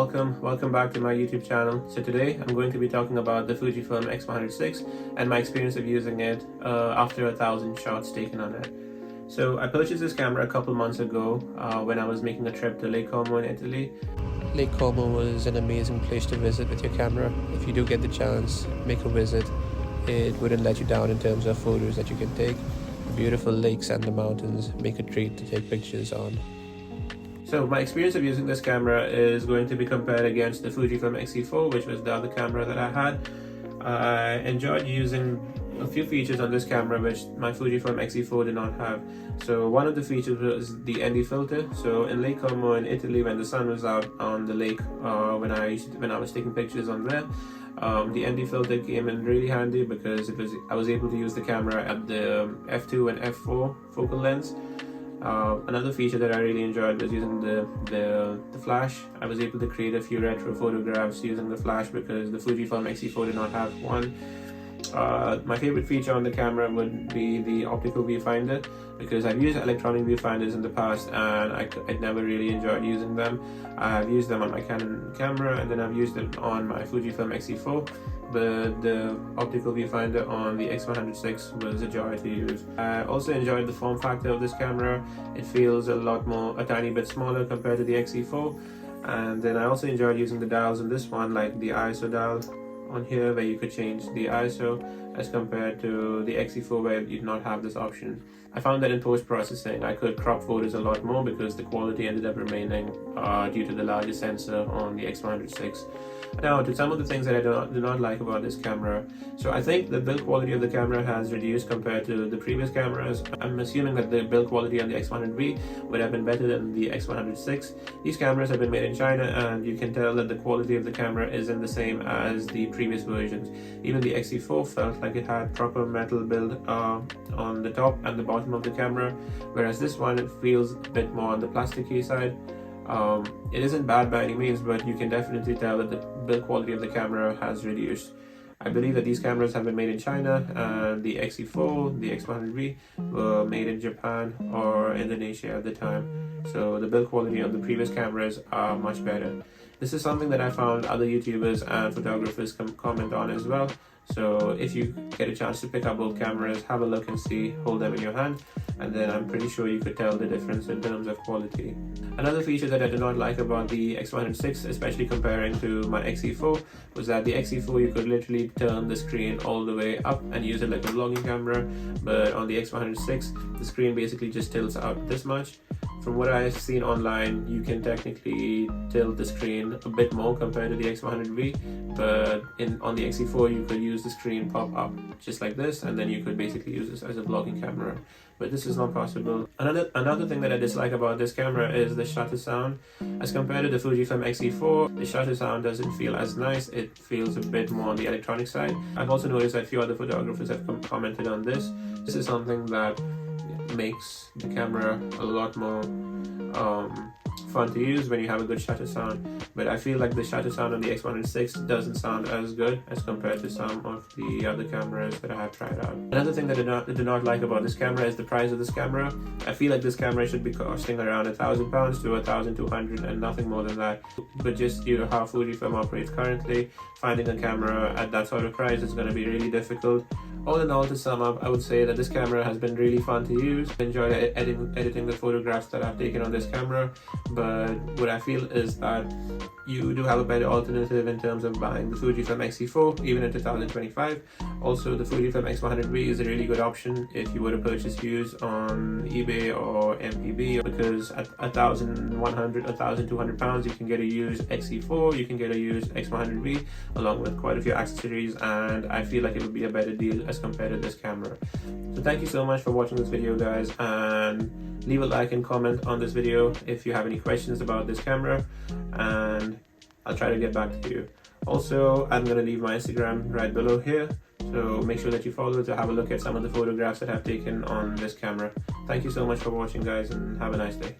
welcome back to my YouTube channel. So today I'm going to be talking about the FujiFilm X100VI and my experience of using it after 1,000 shots taken on it. So I purchased this camera a couple months ago when I was making a trip to Lake Como in Italy. Lake Como was an amazing place to visit with your camera. If you do get the chance, make a visit. It wouldn't let you down in terms of photos that you can take. The beautiful lakes and the mountains make a treat to take pictures on. So my experience of using this camera is going to be compared against the FujiFilm X4, which was the other camera that I had. I enjoyed using a few features on this camera which my FujiFilm X4 did not have. So one of the features was the ND filter. So in Lake Como in Italy, when the sun was out on the lake, when I was taking pictures on there, the ND filter came in really handy because I was able to use the camera at the f2 and f4 focal lengths. Another feature that I really enjoyed was using the flash. I was able to create a few retro photographs using the flash because the Fujifilm X4 did not have one. My favorite feature on the camera would be the optical viewfinder, because I've used electronic viewfinders in the past and I never really enjoyed using them. I've used them on my Canon camera and then I've used them on my Fujifilm X4, but the optical viewfinder on the X100VI was a joy to use. I also enjoyed the form factor of this camera. It feels a tiny bit smaller compared to the X4, and then I also enjoyed using the dials in this one, like the ISO dial on here where you could change the ISO, as compared to the X4 where you did not have this option. I found that in post-processing I could crop photos a lot more because the quality ended up remaining due to the larger sensor on the X100VI. Now to some of the things that I do not like about this camera. So I think the build quality of the camera has reduced compared to the previous cameras. I'm assuming that the build quality on the X100V would have been better than the X100VI. These cameras have been made in China and you can tell that the quality of the camera isn't the same as the previous versions. Even the X4 felt like it had proper metal build on the top and the bottom of the camera, whereas this one, it feels a bit more on the plasticky side. It isn't bad by any means, but you can definitely tell that the build quality of the camera has reduced. I believe that these cameras have been made in China, and the X4, the X100V were made in Japan or Indonesia at the time. So the build quality on the previous cameras are much better. This is something that I found other YouTubers and photographers comment on as well. So if you get a chance to pick up both cameras, have a look and see, hold them in your hand, and then I'm pretty sure you could tell the difference in terms of quality. Another feature that I did not like about the X100VI, especially comparing to my X4, was that the X4 you could literally turn the screen all the way up and use it like a vlogging camera, but on the X100VI the screen basically just tilts out this much. From what I've seen online, you can technically tilt the screen a bit more compared to the X100V, but on the X4 you could use the screen pop up just like this, and then you could basically use this as a vlogging camera. But this is not possible. Another thing that I dislike about this camera is the shutter sound. As compared to the Fujifilm X4, the shutter sound doesn't feel as nice. It feels a bit more on the electronic side. I've also noticed that a few other photographers have commented on this. This is something that makes the camera a lot more fun to use when you have a good shutter sound, but I feel like the shutter sound on the X100VI doesn't sound as good as compared to some of the other cameras that I have tried out. Another thing that I do not like about this camera is the price of this camera. I feel like this camera should be costing around £1,000 to £1,200 and nothing more than that, but just due to how Fujifilm operates currently, finding a camera at that sort of price is going to be really difficult. All in all, to sum up, I would say that this camera has been really fun to use. I enjoyed editing the photographs that I've taken on this camera, but what I feel is that you do have a better alternative in terms of buying the Fujifilm X4 even in 2025. Also, the Fujifilm X100V is a really good option if you were to purchase used on eBay or MPB, because at £1,100 or £1,200 you can get a used X4, you can get a used X100V along with quite a few accessories, and I feel like it would be a better deal as compared to this camera. So thank you so much for watching this video, guys, and leave a like and comment on this video if you have any questions about this camera, and I'll try to get back to you. Also, I'm going to leave my Instagram right below here, so make sure that you follow to have a look at some of the photographs that I've taken on this camera. Thank you so much for watching, guys, and have a nice day.